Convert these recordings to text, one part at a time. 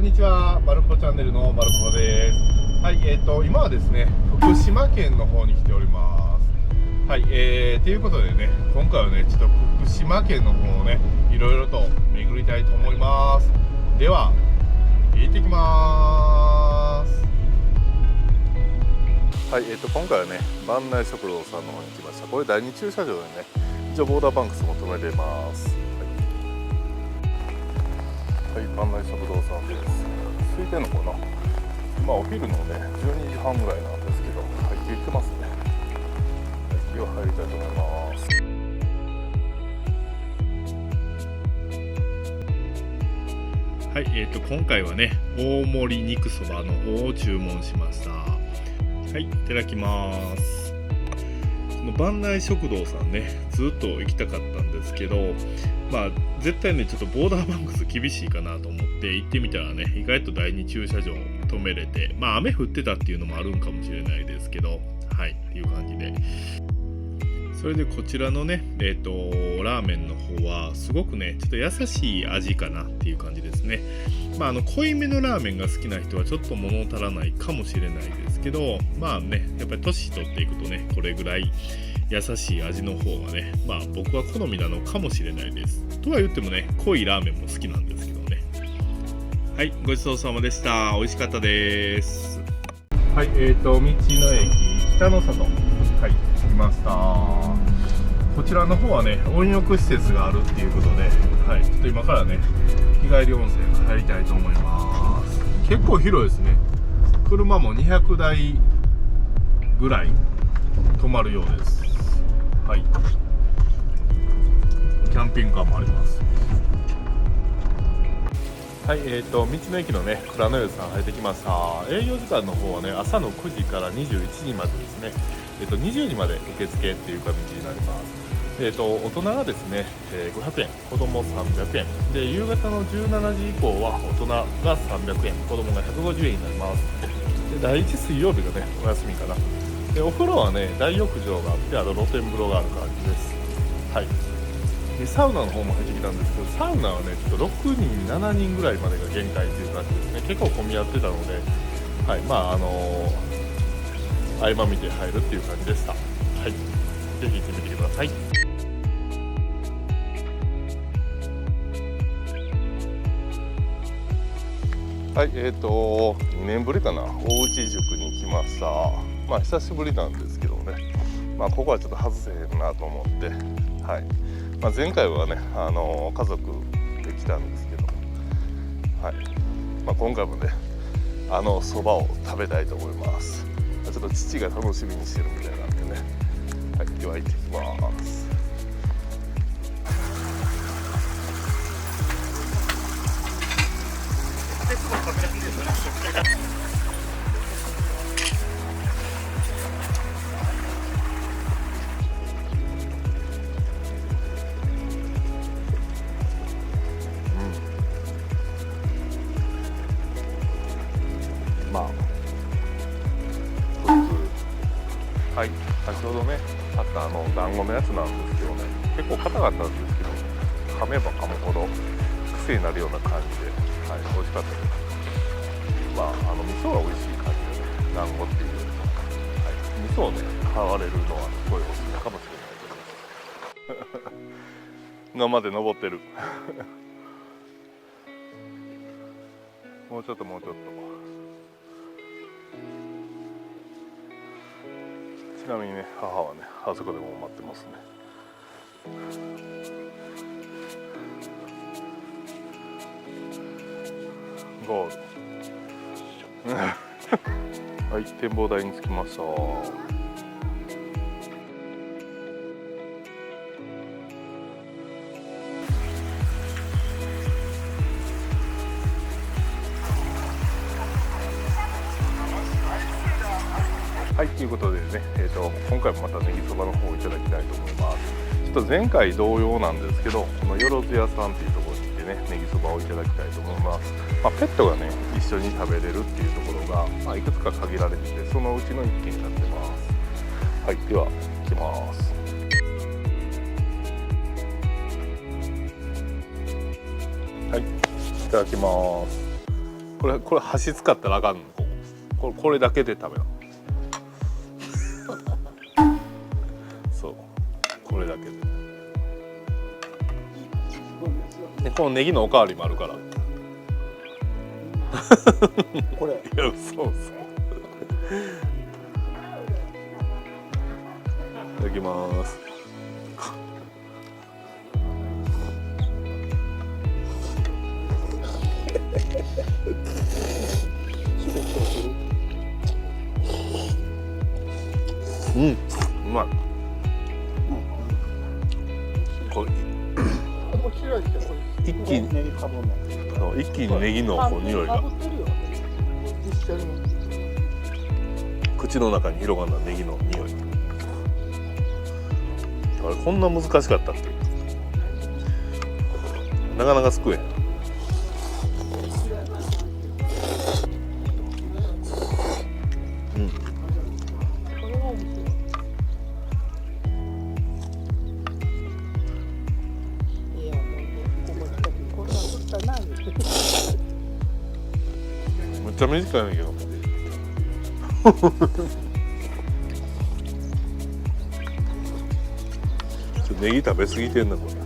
にちは、まるぽチャンネルのまるぽです。はい、今はですね、福島県の方に来ております。はい、ということでね、今回はね、ちょっと福島県の方をね、いろいろと巡りたいと思います。では、行ってきます。はい、今回はね、万内食堂さんの方に来ました。これ第2駐車場でね、一応ボーダーバンクスも止めてます。はい、万内食堂さんです。空いてんのかな。今お昼のね12時半ぐらいなんですけど、入っていってますね。では入りたいと思います。はい、今回はね大盛り肉そばの方を注文しました。はい、いただきます。この万内食堂さんね、ずっと行きたかったんですけど、絶対ねちょっとボーダーバンクス厳しいかなと思って行ってみたらね、意外と第2駐車場止めれて、雨降ってたっていうのもあるんかもしれないですけど、はいっていう感じで、それでこちらのねラーメンの方はすごくねちょっと優しい味かなっていう感じですね。濃いめのラーメンが好きな人はちょっと物足らないかもしれないですけど、やっぱり年取っていくとね、これぐらい優しい味の方がね、僕は好みなのかもしれないです。とは言ってもね、濃いラーメンも好きなんですけどね。はい、ごちそうさまでした。美味しかったです。はい、道の駅北の里、はい、来ました。こちらの方はね、温浴施設があるっていうことで、はい、ちょっと今からね、日帰り温泉入りたいと思います。結構広いですね。車も200台ぐらい止まるようです。はい、キャンピングカーもあります。はい、道の駅のね蔵の湯さん入ってきました。営業時間の方はね、朝の9時から21時までですね。20時まで受付っていう感じになります。大人がですね、500円、子供300円で、夕方の17時以降は大人が300円、子供が150円になります。で、第1水曜日がねお休みかな。で、お風呂はね大浴場があって、露天風呂がある感じです。はい。で、サウナの方も入ってきたんですけど、サウナはねちょっと6人7人ぐらいまでが限界という感じですね。結構混み合ってたので、はい、合間見て入るっていう感じでした。はい、ぜひ行ってみてください。はい、2年ぶりかな、大内塾に来ました。久しぶりなんですけどね、ここはちょっと外せへんなと思って、はい、前回はね、家族で来たんですけど、はい、今回もね、そばを食べたいと思います。ちょっと父が楽しみにしてるみたいなんでね、はい、では行ってきます。はい、先ほどねあった団子のやつなんですけどね、結構硬かったんですけど、噛めば噛むほど癖になるような感じで、はい、美味しかったです。味噌が美味しい感じでね、団子っていうよりも、はい、味噌をね買われるのはすごいおすすめかもしれないです。今まで登ってる。もうちょっともうちょっと。ちなみにね、母はねあそこでも待ってますね。ゴール。はい、展望台に着きました。はい、ということでね、今回もまたネギそばの方をいただきたいと思います。ちょっと前回同様なんですけど、このよろず屋さんっていうところに行ってね、ネギそばをいただきたいと思います。ペットがね一緒に食べれるっていうところが、いくつか限られてて、そのうちの1軒になってます。はい、では行きます。はい、いただきます。ここれ箸使ったらあかんの。これだけで食べなそうこれだけでこのネギのおかわりもあるからこれいやそういただきますうん、うまい。これ一気にネギのこう匂いが口の中に広がるネギの匂い。あれこんな難しかったっけ？なかなかすくえん。めっちゃ短いんだけどネギ食べ過ぎてんなこれ。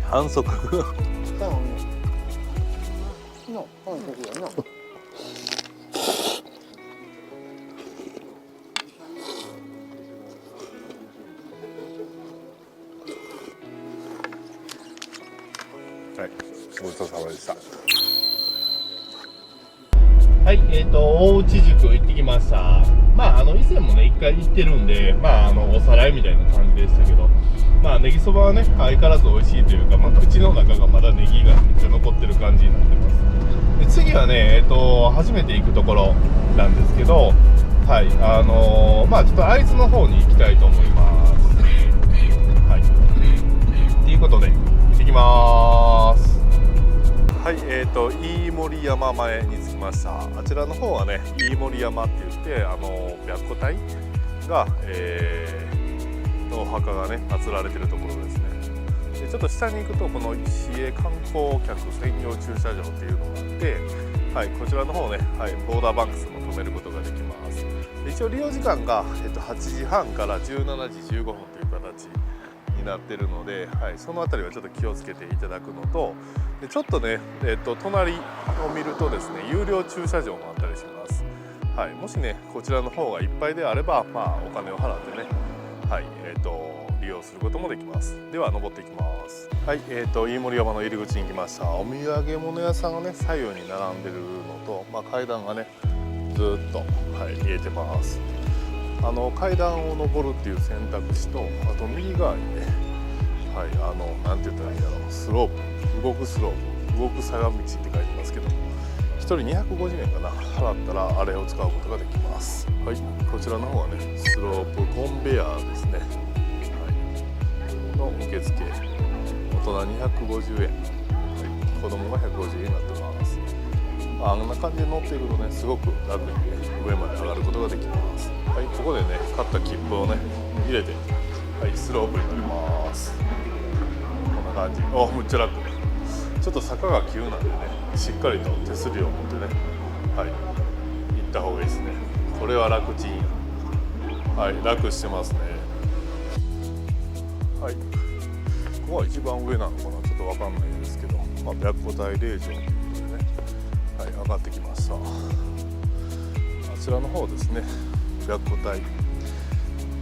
反則はい、ごちそうさまでした。はい、大内塾行ってきました。まあ以前もね一回行ってるんで、おさらいみたいな感じでしたけど、ネギそばはね相変わらず美味しいというか、口の中がまだネギがめっちゃ残ってる感じになってます。で次はね初めて行くところなんですけど、はい、ちょっと会津の方に行きたいと思います。はい、ということで行ってきます。はい、飯盛山前に着きました。あちらの方はね飯盛山って言って白虎隊が、のお墓がね祀られてるところですね。でちょっと下に行くとこの市営観光客専用駐車場っていうのがあって、はい、こちらの方ね、はい、ボーダーバンクスも止めることができます。で一応利用時間が、8時半から17時15分という形になってるので、はい、そのあたりはちょっと気をつけていただくのと、でちょっとね、隣を見るとですね有料駐車場もあったりします。はい、もしねこちらの方がいっぱいであれば、お金を払ってね、はい、利用することもできます。では登っていきます。はい、飯盛山の入り口に来ました。お土産物屋さんがね左右に並んでるのと、階段がねずっと、はい、見えてます。階段を登るっていう選択肢と、あと右側にね、はい、なんて言ったらいいんだろう、スロープ、動く坂道って書いてますけど、1人250円かな、払ったらあれを使うことができます。はい、こちらの方はねスロープコンベヤーですね、はい、の受付、大人250円、はい、子供が150円になってます。あんな感じで乗っているとねすごく楽にね上まで上がることができます。はい、ここでね買った切符をね入れて、はい、スロープに乗ります。こんな感じ。むっちゃ楽。ちょっと坂が急なんでねしっかりと手すりを持ってね、はい、行った方がいいですね。これは楽ちん。はい、楽してますね。はい、ここは一番上なのかな、ちょっと分かんないですけど、白虎隊霊場ということでね、はい、上がってきました。あちらの方ですね、白虎隊、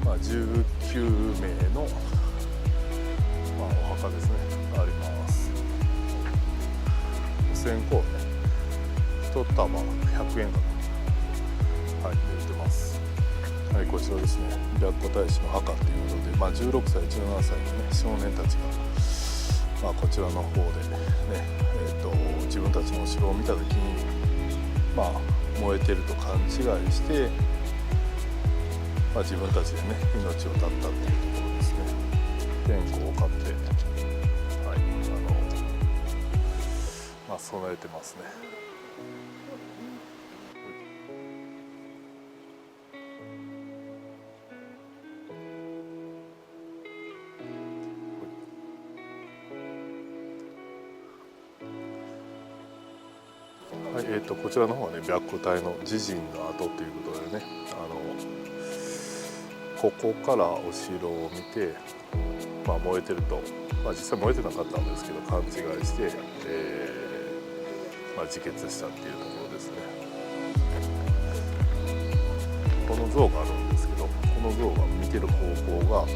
19名の、お墓ですねあります。線香ね1束100円かな、はい、売ってます。はい、こちらですね、白虎大使の墓ということで、16歳、17歳の、ね、少年たちが、こちらの方で、ね自分たちのお城を見た時に、燃えてると勘違いして、自分たちでね命を絶ったっていうところですね。線香を買って、備えてますね。はい、こちらの方はね、白虎隊の自陣の跡ということでね、ここからお城を見て、燃えてると、実際燃えてなかったんですけど勘違いして、自決したっていうところですね。この像があるんですけど、この像が見てる方向が、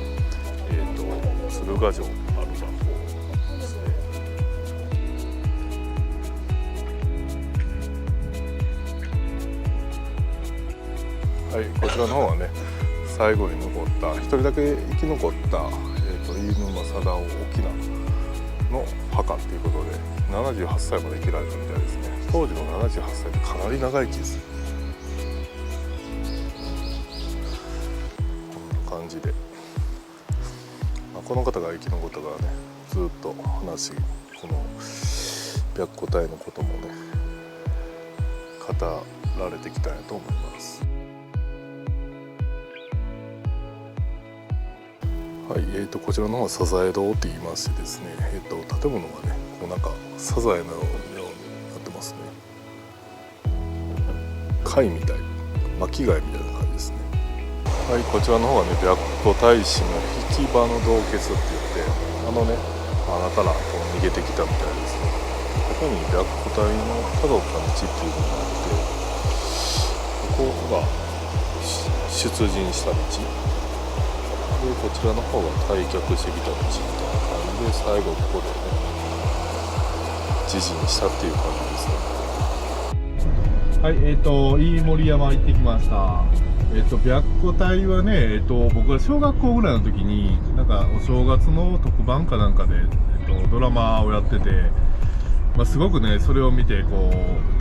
鶴ヶ城ある方ですね。はい、こちらの方はね、最後に残った一人だけ生き残った、飯沼貞雄翁の墓ということで、78歳まで生きられたみたいですね。当時の78歳ってかなり長生きです。こんな感じで、この方が生き残ったからね、ずっと話、この白虎隊のこともね語られてきたんやと思います。はい、こちらの方はサザエ堂って言いましてですね、建物がね、なんかサザエのようになってますね。貝みたい、巻貝みたいな感じですね。はい、こちらの方はね、白虎大使の引き場の洞窟って言って、穴から逃げてきたみたいですね。ここに白虎隊のたどった道っていうのがあって、ここが出陣した道で、こちらの方が退却してきた道みたいな感じで、最後ここでね自陣したっていう感じですね。はい、飯盛山行ってきました。白虎隊はね、僕が小学校ぐらいの時になんかお正月の特番かなんかで、ドラマをやってて、すごくねそれを見て、多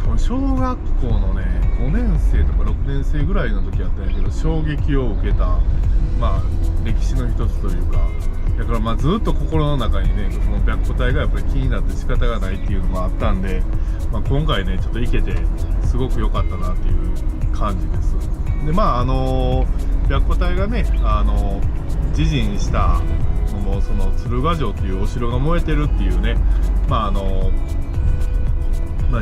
分小学校のね5年生とか6年生ぐらいの時やったんやけど、衝撃を受けた歴史の一つというか、だからずっと心の中にね、その白虎隊がやっぱり気になって仕方がないっていうのもあったんで、今回ねちょっと行けてすごく良かったなっていう感じです。で白虎隊がね自陣したもうその鶴ヶ城っていうお城が燃えてるっていうね、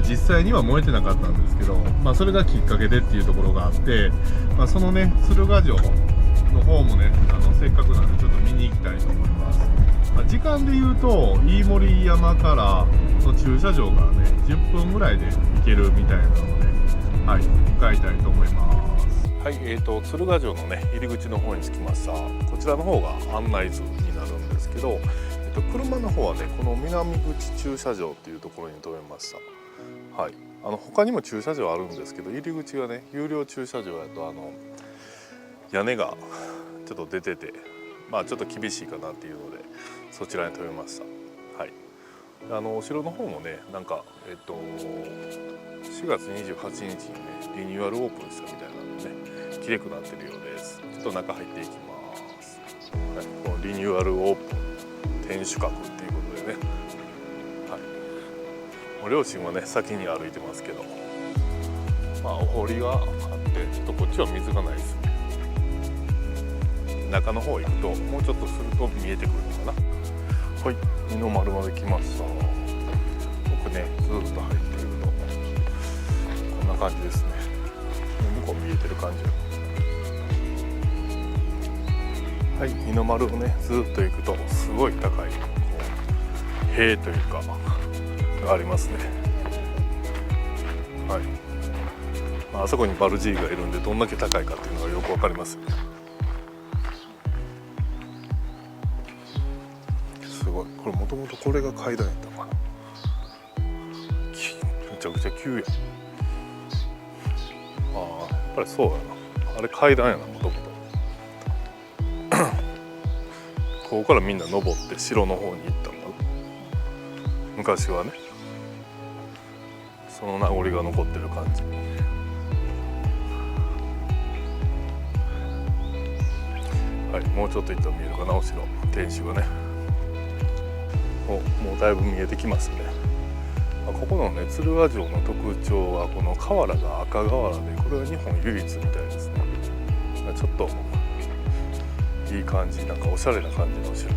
実際には燃えてなかったんですけど、それがきっかけでっていうところがあって、そのね鶴ヶ城の方もねせっかくなんでちょっと見に行きたいと思います。時間で言うと飯盛山からの駐車場からね10分ぐらいで行けるみたいなので、はい、向かいたいと思います。はい、鶴ヶ城のね入り口の方に着きました。こちらの方が案内図になるんですけど、車の方はねこの南口駐車場っていうところに止めました。はい、他にも駐車場あるんですけど、入り口がね有料駐車場やと屋根がちょっと出てて、ちょっと厳しいかなっていうのでそちらに止めました。はい、お城の方もねなんか4月28日にねリニューアルオープンしたみたいなのでね綺麗くなってるようです。ちょっと中入っていきます。はい、このリニューアルオープン天守閣っていうことでね、はい、もう両親はね先に歩いてますけど、お堀があってちょっとこっちは水がないですね。中の方行くともうちょっとすると見えてくるのかな。はい、二の丸まで来ました。僕ねずっと入っているとこんな感じですね。向こう見えてる感じ。はい、二の丸をねずっと行くとすごい高い塀というかがありますね。はい、あそこにバルジーがいるんでどんだけ高いかっていうのがよくわかりますよね。すごい、これもともとこれが階段やったかな。めちゃくちゃ急や。やっぱりそうやな。あれ階段やな、もともとここからみんな登って城の方に行ったのかな、昔はね。その名残が残ってる感じ。はい、もうちょっと行ったら見えるかな、お城、天守がね。もうだいぶ見えてきますね。ここのね、鶴ヶ城の特徴はこの瓦が赤瓦で、これは日本唯一みたいですね。ちょっといい感じ、なんかおしゃれな感じのお城。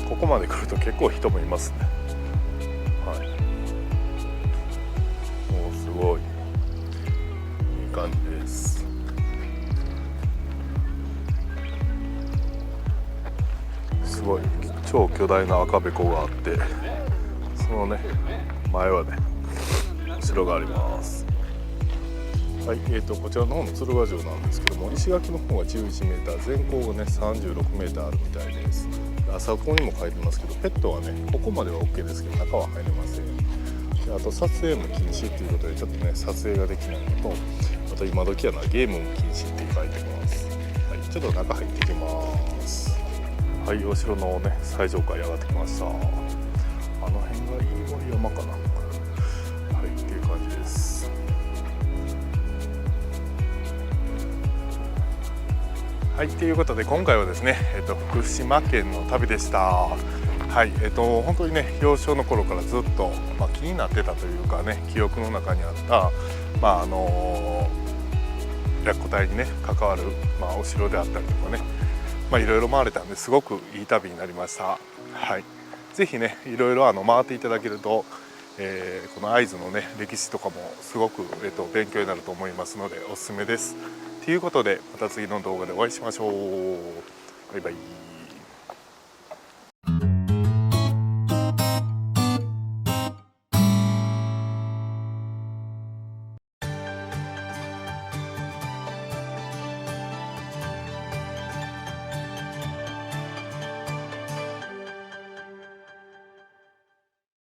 ここまで来ると結構人もいますね。はい、もうすごいいい感じです。すごい超巨大な赤べこがあって、そのね前はね城があります。はい、こちらの方の鶴ヶ城なんですけども、石垣の方が11メーター、全高がね36メーターあるみたいです。あそこにも書いてますけど、ペットはねここまでは OK ですけど中は入れません。であと撮影も禁止っていうことで、ちょっとね撮影ができないのと、あと今時はなゲームも禁止って書いてます。はい、ちょっと中入っていきます。はい、お城のね最上階上がってきました。あの辺が飯盛山かな。はい、っていう感じです。はい、ということで今回はですね、福島県の旅でした。はい、本当にね幼少の頃からずっと、気になってたというかね、記憶の中にあった、白虎隊にね関わる、お城であったりとかね、いろいろ回れたんですごくいい旅になりました。はい、ぜひねいろいろ回っていただけると、この会津のね歴史とかもすごく、勉強になると思いますのでおすすめです。ということでまた次の動画でお会いしましょう。バイバイ。